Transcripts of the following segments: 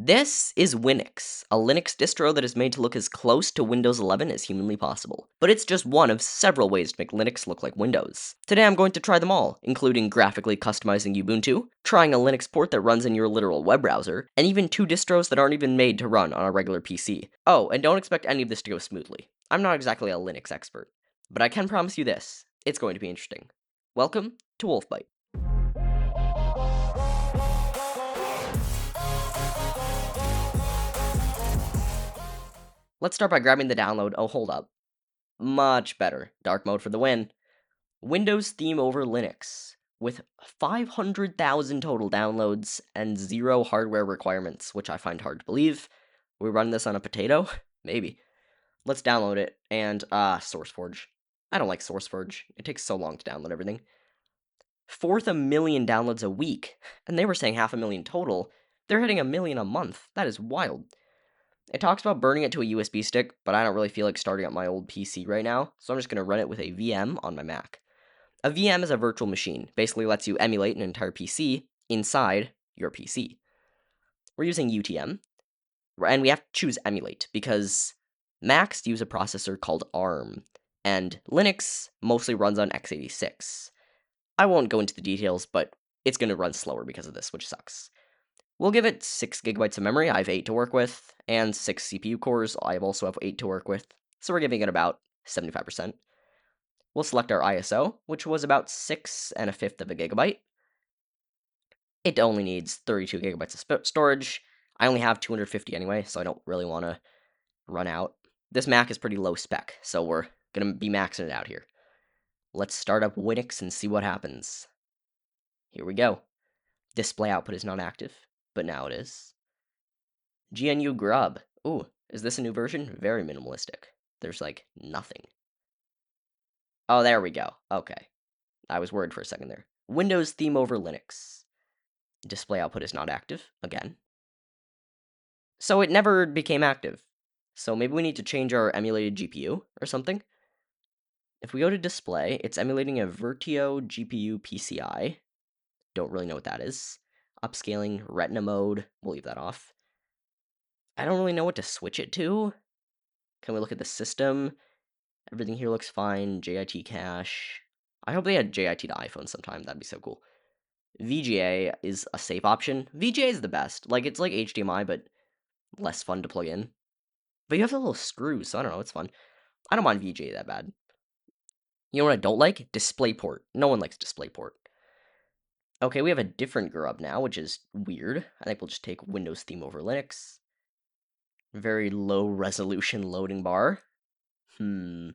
This is Winux, a Linux distro that is made to look as close to Windows 11 as humanly possible. But it's just one of several ways to make Linux look like Windows. Today I'm going to try them all, including graphically customizing Ubuntu, trying a Linux port that runs in your literal web browser, and even two distros that aren't even made to run on a regular PC. Oh, and don't expect any of this to go smoothly. I'm not exactly a Linux expert, but I can promise you this, it's going to be interesting. Welcome to Wolf Byte. Let's start by grabbing the download. Oh, hold up. Much better. Dark mode for the win. Windows theme over Linux, with 500,000 total downloads and 0 hardware requirements, which I find hard to believe. We run this on a potato? Maybe. Let's download it, and, SourceForge. I don't like SourceForge. It takes so long to download everything. 4,000,000 downloads a week, and they were saying 500,000 total. They're hitting 1,000,000 a month. That is wild. It talks about burning it to a USB stick, but I don't really feel like starting up my old PC right now, so I'm just going to run it with a VM on my Mac. A VM is a virtual machine, basically lets you emulate an entire PC inside your PC. We're using UTM, and we have to choose emulate, because Macs use a processor called ARM, and Linux mostly runs on x86. I won't go into the details, but it's going to run slower because of this, which sucks. We'll give it 6 gigabytes of memory. I have 8 to work with, and 6 CPU cores. I also have 8 to work with, so we're giving it about 75%. We'll select our ISO, which was about 6 1/5 of a gigabyte. It only needs 32 gigabytes of storage. I only have 250 anyway, so I don't really want to run out. This Mac is pretty low spec, so we're going to be maxing it out here. Let's start up Winux and see what happens. Here we go. Display output is not active, but now it is. GNU grub. Ooh, is this a new version? Very minimalistic. There's like nothing. Oh, there we go. Okay. I was worried for a second there. Windows theme over Linux. Display output is not active, again. So it never became active. So maybe we need to change our emulated GPU or something. If we go to display, it's emulating a Vertio GPU PCI. Don't really know what that is. Upscaling, Retina mode. We'll leave that off. I don't really know what to switch it to. Can we look at the system? Everything here looks fine. JIT cache. I hope they had JIT to iPhone sometime. That'd be so cool. VGA is a safe option. VGA is the best. Like, it's like HDMI, but less fun to plug in. But you have the little screws, so I don't know. It's fun. I don't mind VGA that bad. You know what I don't like? DisplayPort. No one likes DisplayPort. Okay, we have a different grub now, which is weird. I think we'll just take Windows theme over Linux. Very low resolution loading bar. I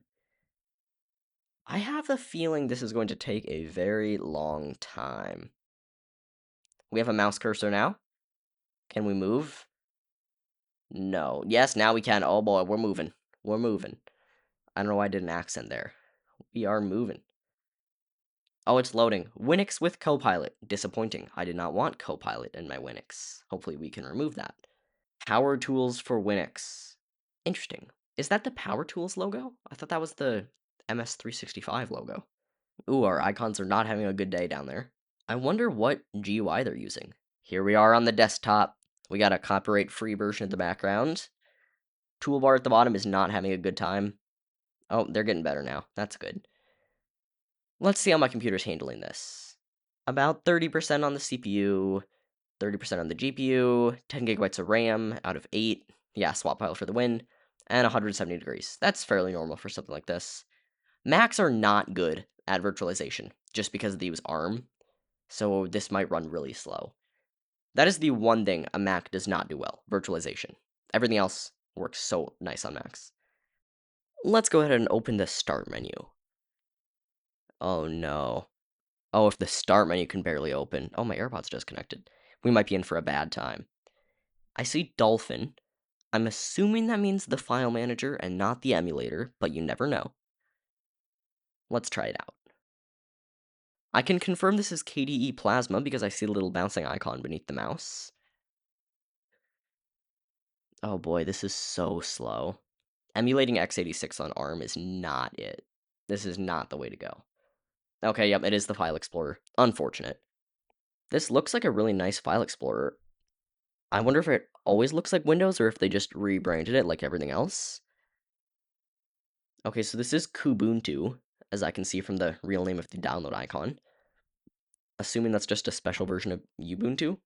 have a feeling this is going to take a very long time. We have a mouse cursor now. Can we move? No. Yes, now we can. Oh boy, we're moving. We're moving. I don't know why I did an accent there. We are moving. Oh, it's loading. Winux with Copilot. Disappointing. I did not want Copilot in my Winux. Hopefully we can remove that. Power tools for Winux. Interesting. Is that the Power Tools logo? I thought that was the MS365 logo. Ooh, our icons are not having a good day down there. I wonder what GUI they're using. Here we are on the desktop. We got a copyright-free version of the background. Toolbar at the bottom is not having a good time. Oh, they're getting better now. That's good. Let's see how my computer's handling this. About 30% on the CPU, 30% on the GPU, 10 gigabytes of RAM out of 8. Yeah, swap file for the win. And 170 degrees. That's fairly normal for something like this. Macs are not good at virtualization, just because they use ARM, so this might run really slow. That is the one thing a Mac does not do well, virtualization. Everything else works so nice on Macs. Let's go ahead and open the Start menu. Oh no. Oh, if the Start menu can barely open. Oh, my AirPods just connected. We might be in for a bad time. I see Dolphin. I'm assuming that means the file manager and not the emulator, but you never know. Let's try it out. I can confirm this is KDE Plasma because I see the little bouncing icon beneath the mouse. Oh boy, this is so slow. Emulating x86 on ARM is not it. This is not the way to go. Okay, yep, it is the File Explorer. Unfortunate. This looks like a really nice File Explorer. I wonder if it always looks like Windows or if they just rebranded it like everything else. Okay, so this is Kubuntu, as I can see from the real name of the download icon. Assuming that's just a special version of Ubuntu.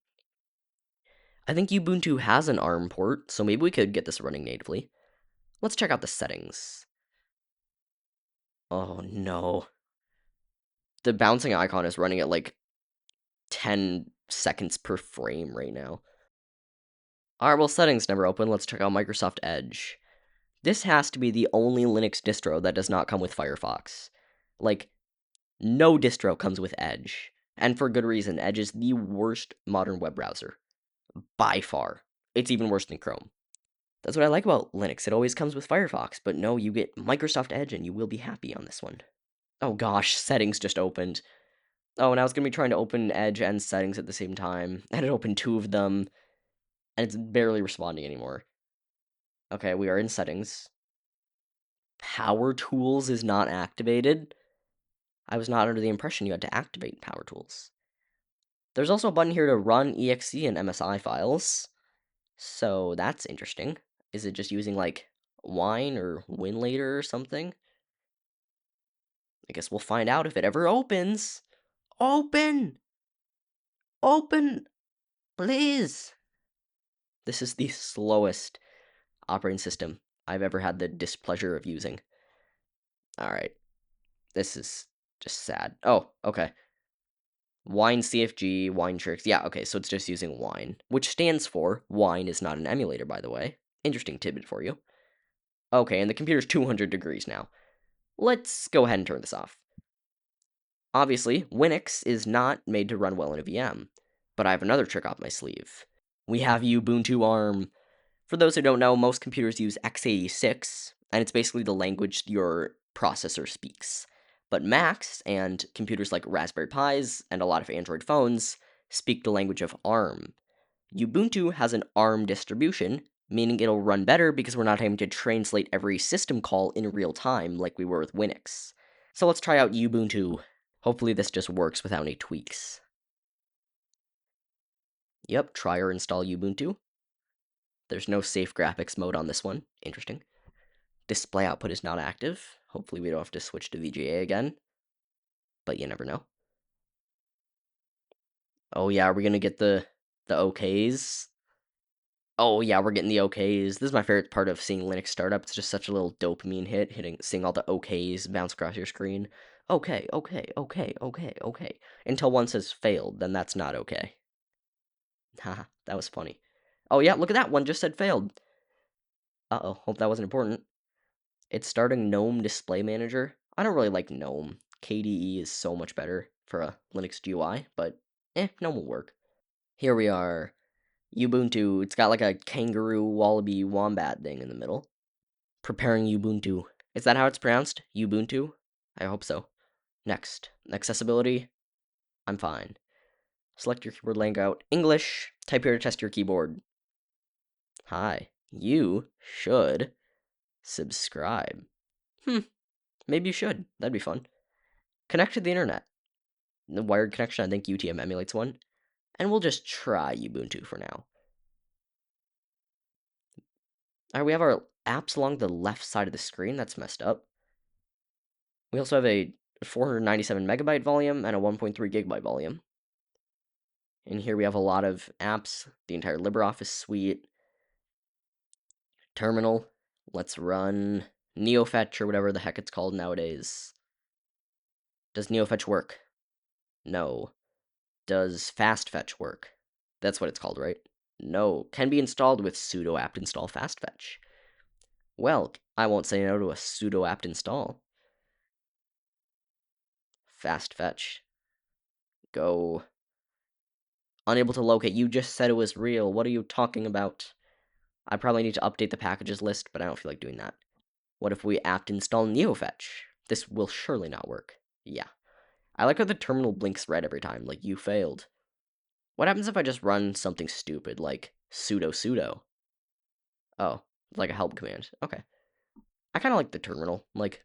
I think Ubuntu has an ARM port, so maybe we could get this running natively. Let's check out the settings. Oh no. The bouncing icon is running at like 10 seconds per frame right now. Alright, well, settings never open. Let's check out Microsoft Edge. This has to be the only Linux distro that does not come with Firefox. Like, no distro comes with Edge. And for good reason. Edge is the worst modern web browser. By far. It's even worse than Chrome. That's what I like about Linux. It always comes with Firefox. But no, you get Microsoft Edge and you will be happy on this one. Oh gosh, settings just opened. Oh, and I was going to be trying to open Edge and settings at the same time. And it opened two of them. And it's barely responding anymore. Okay, we are in settings. Power Tools is not activated. I was not under the impression you had to activate Power Tools. There's also a button here to run exe and MSI files. So that's interesting. Is it just using like Wine or WinLater or something? I guess we'll find out if it ever opens. Open! Open! Please! This is the slowest operating system I've ever had the displeasure of using. Alright. This is just sad. Oh, okay. Wine CFG, Wine Tricks. Yeah, okay, so it's just using Wine, which stands for Wine is not an emulator, by the way. Interesting tidbit for you. Okay, and the computer's 200 degrees now. Let's go ahead and turn this off. Obviously, Winux is not made to run well in a VM, but I have another trick up my sleeve. We have Ubuntu ARM. For those who don't know, most computers use x86, and it's basically the language your processor speaks. But Macs and computers like Raspberry Pis and a lot of Android phones speak the language of ARM. Ubuntu has an ARM distribution, meaning it'll run better because we're not having to translate every system call in real time like we were with Winux. So let's try out Ubuntu. Hopefully this just works without any tweaks. Yep, try or install Ubuntu. There's no safe graphics mode on this one. Interesting. Display output is not active. Hopefully we don't have to switch to VGA again. But you never know. Oh yeah, are we gonna get the OKs? Oh yeah, we're getting the OKs. This is my favorite part of seeing Linux startup. It's just such a little dopamine hit, seeing all the OKs bounce across your screen. Okay, okay, okay, okay, okay. Until one says failed, then that's not okay. Haha, that was funny. Oh yeah, look at that, one just said failed. Uh-oh, hope that wasn't important. It's starting GNOME Display Manager. I don't really like GNOME. KDE is so much better for a Linux GUI, but GNOME will work. Here we are. Ubuntu. It's got like a kangaroo, wallaby, wombat thing in the middle. Preparing Ubuntu. Is that how it's pronounced? Ubuntu? I hope so. Next. Accessibility. I'm fine. Select your keyboard layout. English. Type here to test your keyboard. Hi. You should subscribe. Maybe you should. That'd be fun. Connect to the internet. The wired connection, I think UTM emulates one. And we'll just try Ubuntu for now. Alright, we have our apps along the left side of the screen. That's messed up. We also have a 497 megabyte volume and a 1.3 gigabyte volume. And here we have a lot of apps, the entire LibreOffice suite. Terminal. Let's run NeoFetch or whatever the heck it's called nowadays. Does NeoFetch work? No. Does FastFetch work? That's what it's called, right? No. Can be installed with sudo apt install fastfetch. Well, I won't say no to a sudo apt install. Fastfetch. Go. Unable to locate. You just said it was real. What are you talking about? I probably need to update the packages list, but I don't feel like doing that. What if we apt install NeoFetch? This will surely not work. Yeah. I like how the terminal blinks red every time, like you failed. What happens if I just run something stupid, like sudo? Oh, like a help command. Okay. I kind of like the terminal. Like,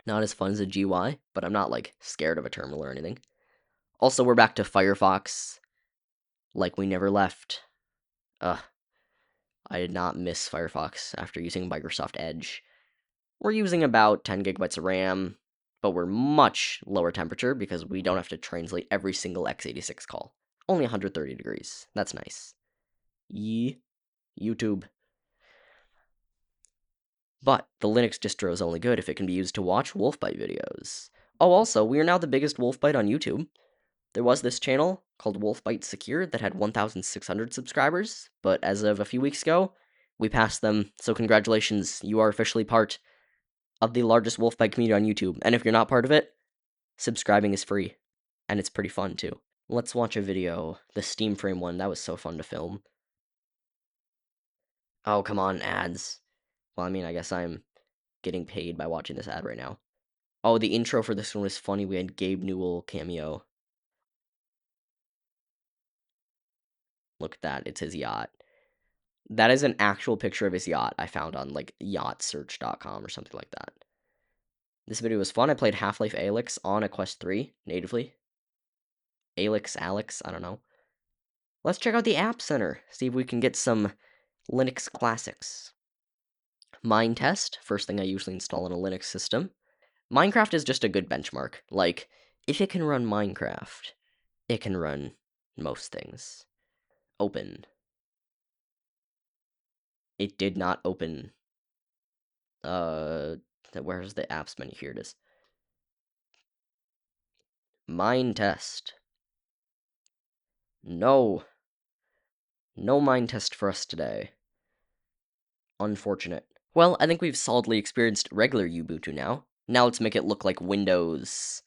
not as fun as a GUI, but I'm not, like, scared of a terminal or anything. Also, we're back to Firefox. Like we never left. Ugh, I did not miss Firefox after using Microsoft Edge. We're using about 10 gigabytes of RAM, but we're much lower temperature because we don't have to translate every single x86 call. Only 130 degrees. That's nice. YouTube. But the Linux distro is only good if it can be used to watch Wolf Byte videos. Oh, also, we are now the biggest Wolf Byte on YouTube. There was this channel called Wolf Byte Secure that had 1,600 subscribers, but as of a few weeks ago, we passed them. So congratulations, you are officially part of the largest Wolf Byte community on YouTube. And if you're not part of it, subscribing is free, and it's pretty fun too. Let's watch a video, the Steam Frame one. That was so fun to film. Oh, come on, ads. Well, I mean, I guess I'm getting paid by watching this ad right now. Oh, the intro for this one was funny. We had Gabe Newell cameo. Look at that. It's his yacht. That is an actual picture of his yacht I found on, like, yachtsearch.com or something like that. This video was fun. I played Half-Life Alyx on a Quest 3 natively. Alex, I don't know. Let's check out the App Center. See if we can get some Linux classics. Minetest, first thing I usually install on a Linux system. Minecraft is just a good benchmark. Like, if it can run Minecraft, it can run most things. Open. It did not open. Where's the apps menu? Here it is. Minetest. No. No Minetest for us today. Unfortunate. Well, I think we've solidly experienced regular Ubuntu now. Now let's make it look like Windows.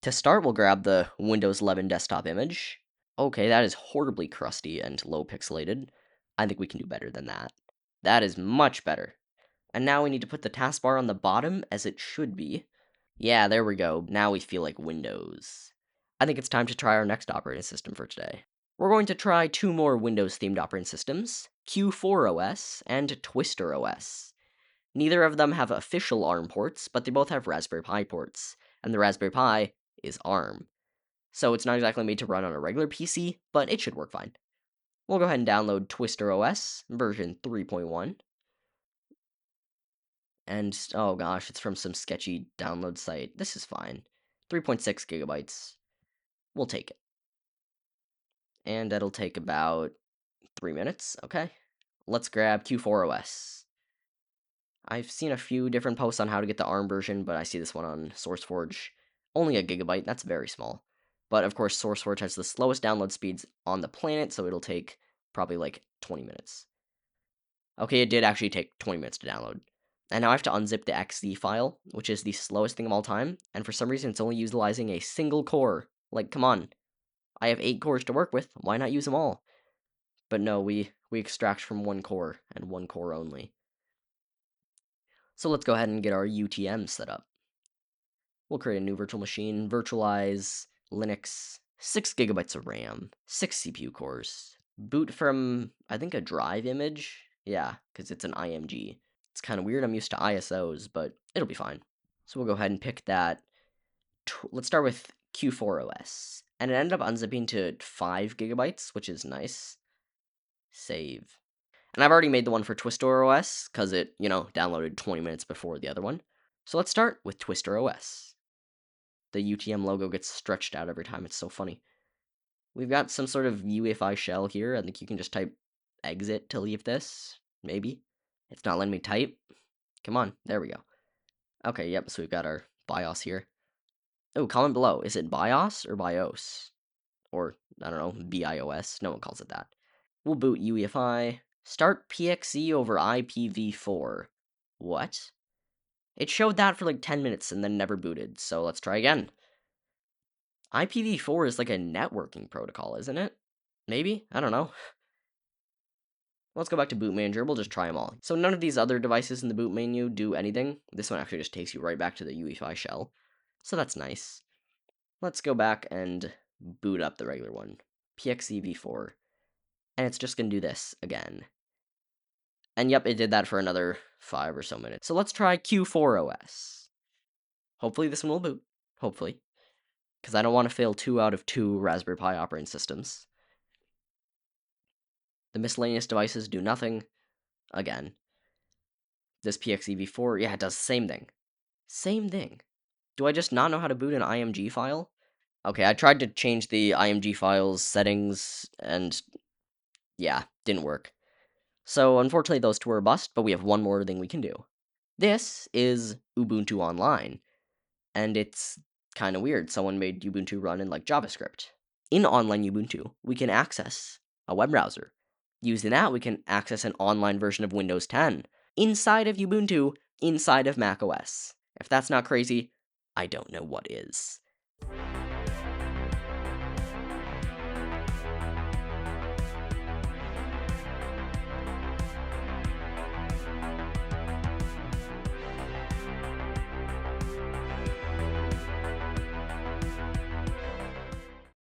To start, we'll grab the Windows 11 desktop image. Okay, that is horribly crusty and low pixelated. I think we can do better than that. That is much better. And now we need to put the taskbar on the bottom as it should be. Yeah, there we go. Now we feel like Windows. I think it's time to try our next operating system for today. We're going to try two more Windows-themed operating systems, Q4 OS and Twister OS. Neither of them have official ARM ports, but they both have Raspberry Pi ports, and the Raspberry Pi is ARM. So it's not exactly made to run on a regular PC, but it should work fine. We'll go ahead and download Twister OS, version 3.1. And, oh gosh, it's from some sketchy download site. This is fine. 3.6 gigabytes. We'll take it. And that'll take about 3 minutes, okay? Let's grab Q4 OS. I've seen a few different posts on how to get the ARM version, but I see this one on SourceForge. Only a gigabyte, that's very small. But of course, SourceForge has the slowest download speeds on the planet, so it'll take probably like 20 minutes. Okay, it did actually take 20 minutes to download. And now I have to unzip the XZ file, which is the slowest thing of all time, and for some reason it's only utilizing a single core. Like, come on. I have 8 cores to work with, why not use them all? But no, we extract from one core, and one core only. So let's go ahead and get our UTM set up. We'll create a new virtual machine, virtualize Linux, 6 gigabytes of RAM, 6 CPU cores. Boot from, I think, a drive image? Yeah, because it's an IMG. It's kind of weird, I'm used to ISOs, but it'll be fine. So we'll go ahead and pick that. Let's start with Q4 OS. And it ended up unzipping to 5 gigabytes, which is nice. Save. And I've already made the one for Twister OS, because it, downloaded 20 minutes before the other one. So let's start with Twister OS. The UTM logo gets stretched out every time, it's so funny. We've got some sort of UEFI shell here. I think you can just type exit to leave this, maybe. It's not letting me type. Come on, there we go. Okay, yep, so we've got our BIOS here. Oh, comment below, is it BIOS or BIOS? Or, I don't know, BIOS, no one calls it that. We'll boot UEFI. Start PXE over IPv4. What? It showed that for like 10 minutes and then never booted, so let's try again. IPv4 is like a networking protocol, isn't it? Maybe? I don't know. Let's go back to boot manager, we'll just try them all. So none of these other devices in the boot menu do anything. This one actually just takes you right back to the UEFI shell. So that's nice. Let's go back and boot up the regular one. PXEV4. And it's just going to do this again. And yep, it did that for another 5 or so minutes. So let's try Q4 OS. Hopefully this one will boot. Hopefully. Because I don't want to fail 2 out of 2 Raspberry Pi operating systems. The miscellaneous devices do nothing. Again. This PXEV4, yeah, it does the same thing. Same thing. Do I just not know how to boot an IMG file? Okay, I tried to change the IMG files settings, and yeah, didn't work. So unfortunately those two are a bust, but we have one more thing we can do. This is Ubuntu Online, and it's kind of weird. Someone made Ubuntu run in like JavaScript. In Online Ubuntu, we can access a web browser. Using that, we can access an online version of Windows 10 inside of Ubuntu, inside of macOS. If that's not crazy, I don't know what is.